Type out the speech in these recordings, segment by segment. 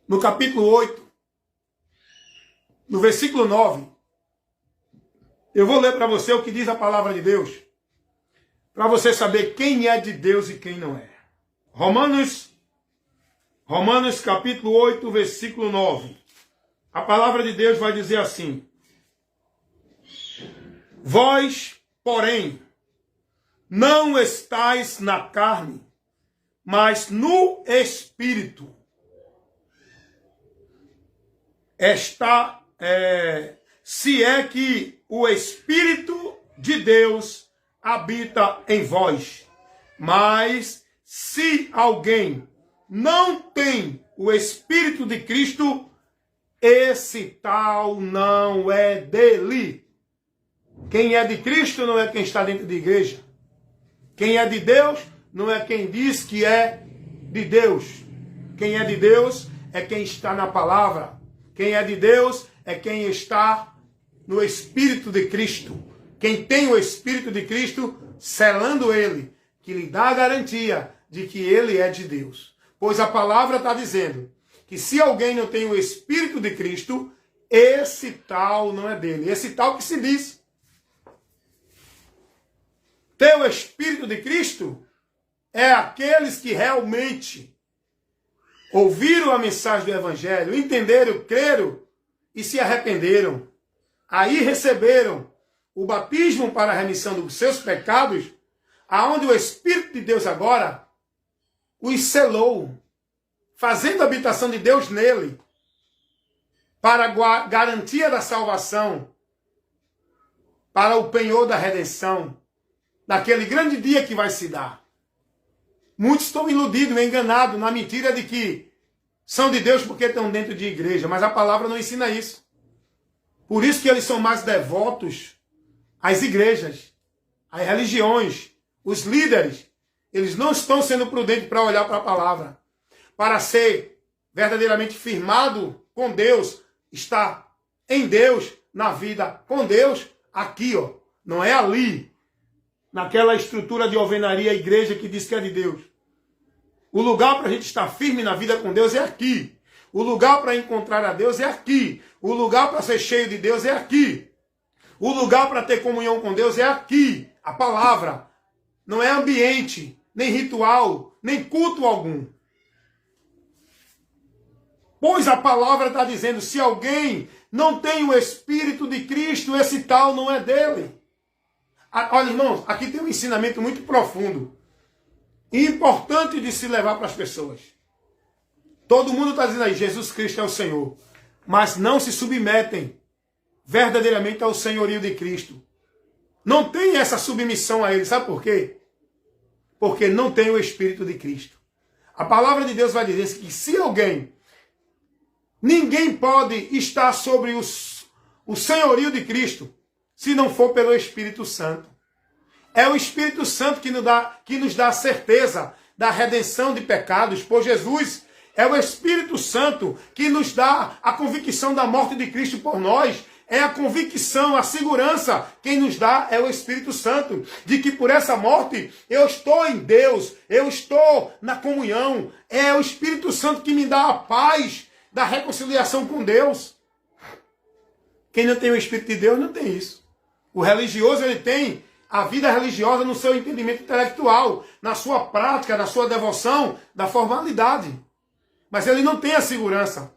no capítulo 8, no versículo 9. Eu vou ler para você o que diz a palavra de Deus, para você saber quem é de Deus e quem não é. Romanos capítulo 8, versículo 9. A palavra de Deus vai dizer assim: vós, porém, não estáis na carne, mas no Espírito. Se é que o Espírito de Deus habita em vós. Mas se alguém não tem o Espírito de Cristo, esse tal não é dele. Quem é de Cristo não é quem está dentro da igreja. Quem é de Deus não é quem diz que é de Deus. Quem é de Deus é quem está na palavra. Quem é de Deus é quem está no Espírito de Cristo. Quem tem o Espírito de Cristo, selando ele, que lhe dá a garantia de que ele é de Deus. Pois a palavra está dizendo que se alguém não tem o Espírito de Cristo, esse tal não é dele. Esse tal que se diz ter o Espírito de Cristo é aqueles que realmente ouviram a mensagem do Evangelho, entenderam, creram e se arrependeram. Aí receberam o batismo para a remissão dos seus pecados, aonde o Espírito de Deus agora os selou, fazendo a habitação de Deus nele, para a garantia da salvação, para o penhor da redenção, naquele grande dia que vai se dar. Muitos estão iludidos, enganados na mentira de que são de Deus porque estão dentro de igreja, mas a palavra não ensina isso. Por isso que eles são mais devotos às igrejas, às religiões, os líderes. Eles não estão sendo prudentes para olhar para a palavra, para ser verdadeiramente firmado com Deus, estar em Deus, na vida com Deus, aqui, ó, não é ali, naquela estrutura de alvenaria, igreja que diz que é de Deus. O lugar para a gente estar firme na vida com Deus é aqui. O lugar para encontrar a Deus é aqui. O lugar para ser cheio de Deus é aqui. O lugar para ter comunhão com Deus é aqui. A palavra. Não é ambiente, nem ritual, nem culto algum. Pois a palavra está dizendo, se alguém não tem o Espírito de Cristo, esse tal não é dele. Olha, irmãos, aqui tem um ensinamento muito profundo e importante de se levar para as pessoas. Todo mundo está dizendo aí, Jesus Cristo é o Senhor, mas não se submetem verdadeiramente ao senhorio de Cristo. Não tem essa submissão a ele, sabe por quê? Porque não tem o Espírito de Cristo. A palavra de Deus vai dizer que se alguém, ninguém pode estar sobre o senhorio de Cristo, se não for pelo Espírito Santo. É o Espírito Santo que nos dá a certeza da redenção de pecados por Jesus. É o Espírito Santo que nos dá a convicção da morte de Cristo por nós. É a convicção, a segurança. Quem nos dá é o Espírito Santo. De que por essa morte eu estou em Deus. Eu estou na comunhão. É o Espírito Santo que me dá a paz da reconciliação com Deus. Quem não tem o Espírito de Deus não tem isso. O religioso, ele tem a vida religiosa no seu entendimento intelectual, na sua prática, na sua devoção, da formalidade. Mas ele não tem a segurança.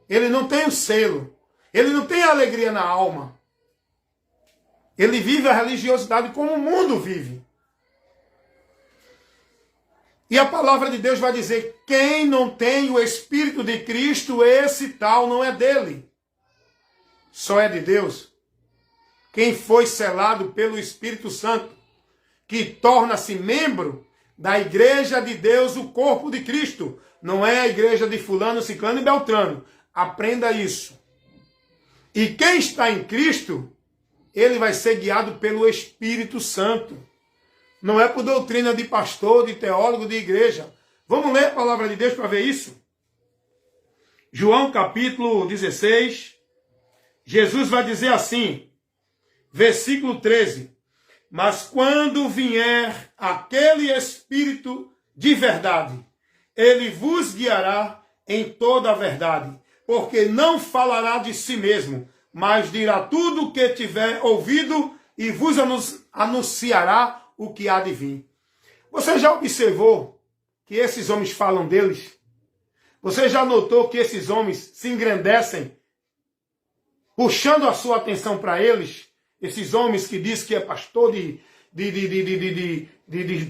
Ele não tem o selo. Ele não tem a alegria na alma. Ele vive a religiosidade como o mundo vive. E a palavra de Deus vai dizer, quem não tem o Espírito de Cristo, esse tal não é dele. Só é de Deus. Quem foi selado pelo Espírito Santo, que torna-se membro da igreja de Deus, o corpo de Cristo. Não é a igreja de fulano, ciclano e beltrano. Aprenda isso. E quem está em Cristo, ele vai ser guiado pelo Espírito Santo. Não é por doutrina de pastor, de teólogo, de igreja. Vamos ler a palavra de Deus para ver isso? João capítulo 16. Jesus vai dizer assim, versículo 13. Mas quando vier aquele Espírito de verdade, ele vos guiará em toda a verdade, porque não falará de si mesmo, mas dirá tudo o que tiver ouvido e vos anunciará o que há de vir. Você já observou que esses homens falam deles? Você já notou que esses homens se engrandecem, puxando a sua atenção para eles? Esses homens que diz que é pastor de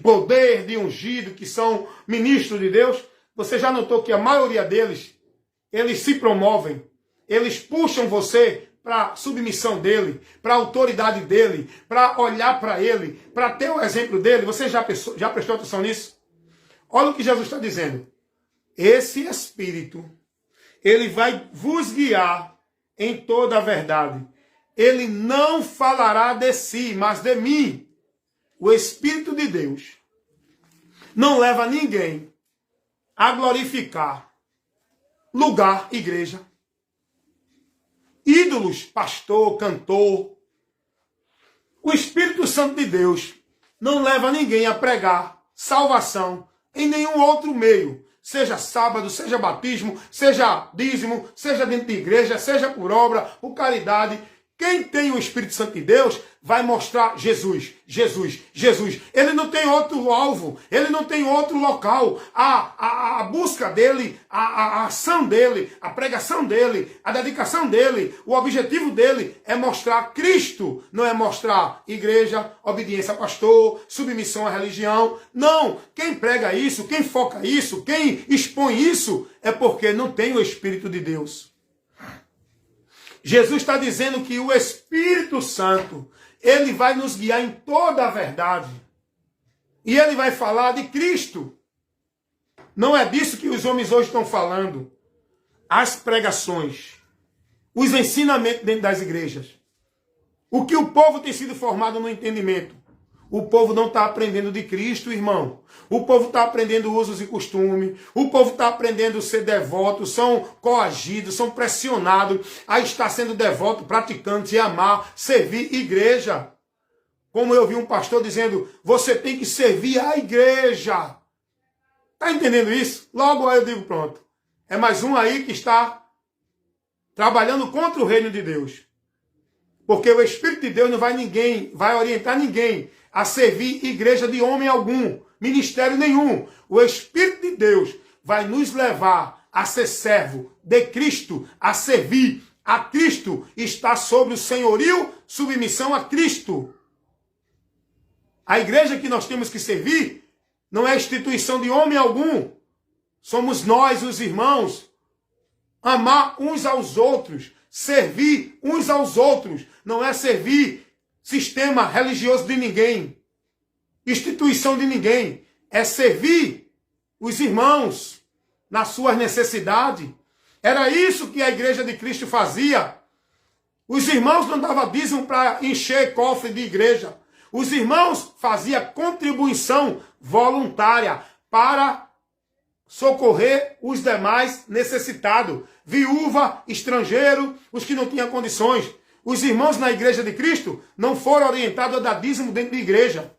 poder, de ungido, que são ministros de Deus. Você já notou que a maioria deles, eles se promovem, eles puxam você para a submissão dele, para a autoridade dele, para olhar para ele, para ter o exemplo dele. Você já prestou atenção nisso? Olha o que Jesus está dizendo. Esse Espírito, ele vai vos guiar em toda a verdade. Ele não falará de si, mas de mim. O Espírito de Deus não leva ninguém a glorificar lugar, igreja, ídolos, pastor, cantor. O Espírito Santo de Deus não leva ninguém a pregar salvação em nenhum outro meio. Seja sábado, seja batismo, seja dízimo, seja dentro de igreja, seja por obra, por caridade. Quem tem o Espírito Santo de Deus vai mostrar Jesus, Jesus, Jesus. Ele não tem outro alvo, ele não tem outro local. A busca dele, a ação dele, a pregação dele, a dedicação dele, o objetivo dele é mostrar Cristo, não é mostrar igreja, obediência a pastor, submissão à religião. Não, quem prega isso, quem foca isso, quem expõe isso, é porque não tem o Espírito de Deus. Jesus está dizendo que o Espírito Santo, ele vai nos guiar em toda a verdade. E ele vai falar de Cristo. Não é disso que os homens hoje estão falando. As pregações, os ensinamentos dentro das igrejas. O que o povo tem sido formado no entendimento. O povo não está aprendendo de Cristo, irmão. O povo está aprendendo usos e costumes. O povo está aprendendo a ser devoto. São coagidos, são pressionados a estar sendo devoto, praticante, e amar, servir igreja. Como eu vi um pastor dizendo, você tem que servir a igreja. Está entendendo isso? Logo aí eu digo, pronto. É mais um aí que está trabalhando contra o reino de Deus. Porque o Espírito de Deus não vai orientar ninguém a servir igreja de homem algum, ministério nenhum. O Espírito de Deus vai nos levar a ser servo de Cristo, a servir a Cristo, estar sobre o senhorio, submissão a Cristo. A igreja que nós temos que servir não é instituição de homem algum. Somos nós, os irmãos, amar uns aos outros, servir uns aos outros. Não é servir sistema religioso de ninguém, instituição de ninguém. É servir os irmãos nas suas necessidades. Era isso que a igreja de Cristo fazia. Os irmãos não davam dízimo para encher cofre de igreja. Os irmãos faziam contribuição voluntária para socorrer os demais necessitados. Viúva, estrangeiro, os que não tinham condições. Os irmãos na igreja de Cristo não foram orientados a dar dízimo dentro da igreja.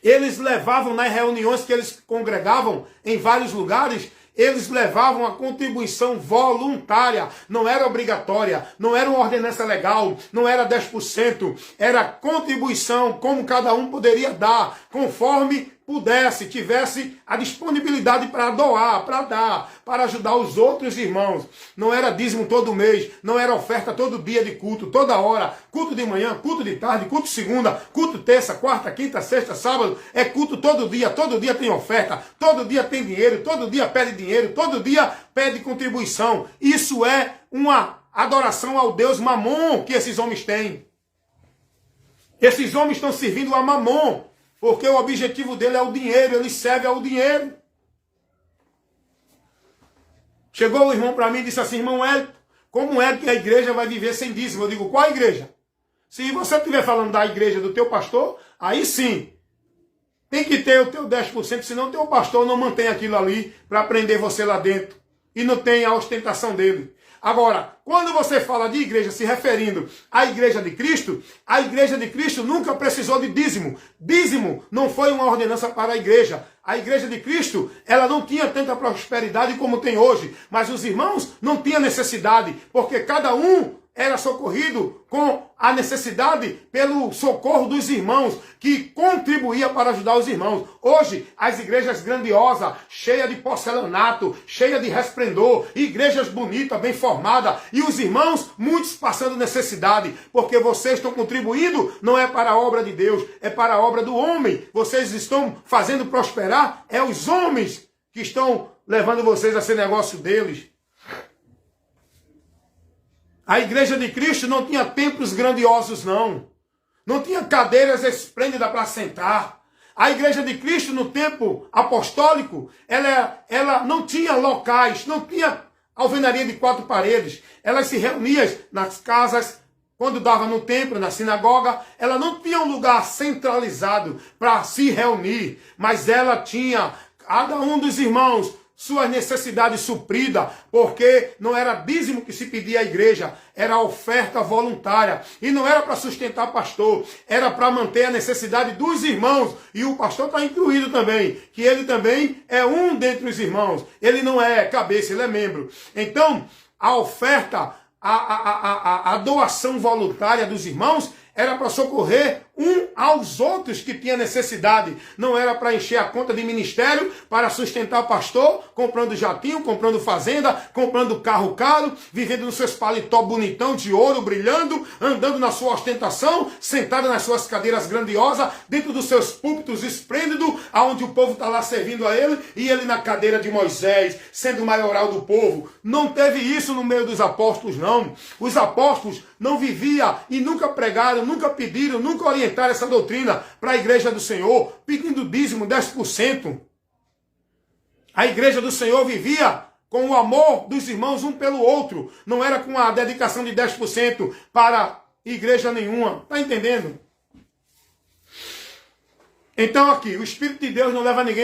Eles levavam nas reuniões que eles congregavam em vários lugares, eles levavam a contribuição voluntária, não era obrigatória, não era uma ordenança legal, não era 10%, era contribuição, como cada um poderia dar, conforme pudesse, tivesse a disponibilidade para doar, para dar, para ajudar os outros irmãos. Não era dízimo todo mês, não era oferta todo dia de culto, toda hora, culto de manhã, culto de tarde, culto segunda, culto terça, quarta, quinta, sexta, sábado, é culto todo dia tem oferta, todo dia tem dinheiro, todo dia pede dinheiro, todo dia pede contribuição. Isso é uma adoração ao Deus Mamon que esses homens têm. Esses homens estão servindo a Mamon, porque o objetivo dele é o dinheiro, ele serve ao dinheiro. Chegou o irmão para mim e disse assim, irmão Hélio, como é que a igreja vai viver sem dízimo? Eu digo, qual igreja? Se você estiver falando da igreja do teu pastor, aí sim, tem que ter o teu 10%, senão o teu pastor não mantém aquilo ali para prender você lá dentro. E não tem a ostentação dele. Agora, quando você fala de igreja se referindo à igreja de Cristo, a igreja de Cristo nunca precisou de dízimo. Dízimo não foi uma ordenança para a igreja. A igreja de Cristo, ela não tinha tanta prosperidade como tem hoje, mas os irmãos não tinham necessidade, porque cada um era socorrido com a necessidade pelo socorro dos irmãos, que contribuía para ajudar os irmãos. Hoje, as igrejas grandiosas, cheias de porcelanato, cheias de resplendor, igrejas bonitas, bem formadas, e os irmãos, muitos passando necessidade, porque vocês estão contribuindo, não é para a obra de Deus, é para a obra do homem. Vocês estão fazendo prosperar, é os homens que estão levando vocês a ser negócio deles. A igreja de Cristo não tinha templos grandiosos, não. Não tinha cadeiras esplêndidas para sentar. A igreja de Cristo, no tempo apostólico, ela não tinha locais, não tinha alvenaria de 4 paredes. Ela se reunia nas casas, quando dava no templo, na sinagoga. Ela não tinha um lugar centralizado para se reunir, mas ela tinha, cada um dos irmãos, suas necessidades supridas, porque não era dízimo que se pedia à igreja, era oferta voluntária. E não era para sustentar pastor, era para manter a necessidade dos irmãos. E o pastor está incluído também, que ele também é um dentre os irmãos. Ele não é cabeça, ele é membro. Então, a oferta, a doação voluntária dos irmãos era para socorrer um aos outros que tinha necessidade. Não era para encher a conta de ministério, para sustentar pastor, comprando jatinho, comprando fazenda, comprando carro caro, vivendo nos seus paletó bonitão de ouro, brilhando, andando na sua ostentação, sentado nas suas cadeiras grandiosas, dentro dos seus púlpitos esplêndidos, aonde o povo está lá servindo a ele, e ele na cadeira de Moisés, sendo o maioral do povo. Não teve isso no meio dos apóstolos, não. Os apóstolos não viviam e nunca pregaram, nunca pediram, nunca orientaram essa doutrina para a igreja do Senhor, pedindo dízimo 10%. A igreja do Senhor vivia com o amor dos irmãos um pelo outro. Não era com a dedicação de 10% para igreja nenhuma. Está entendendo? Então aqui, o Espírito de Deus não leva ninguém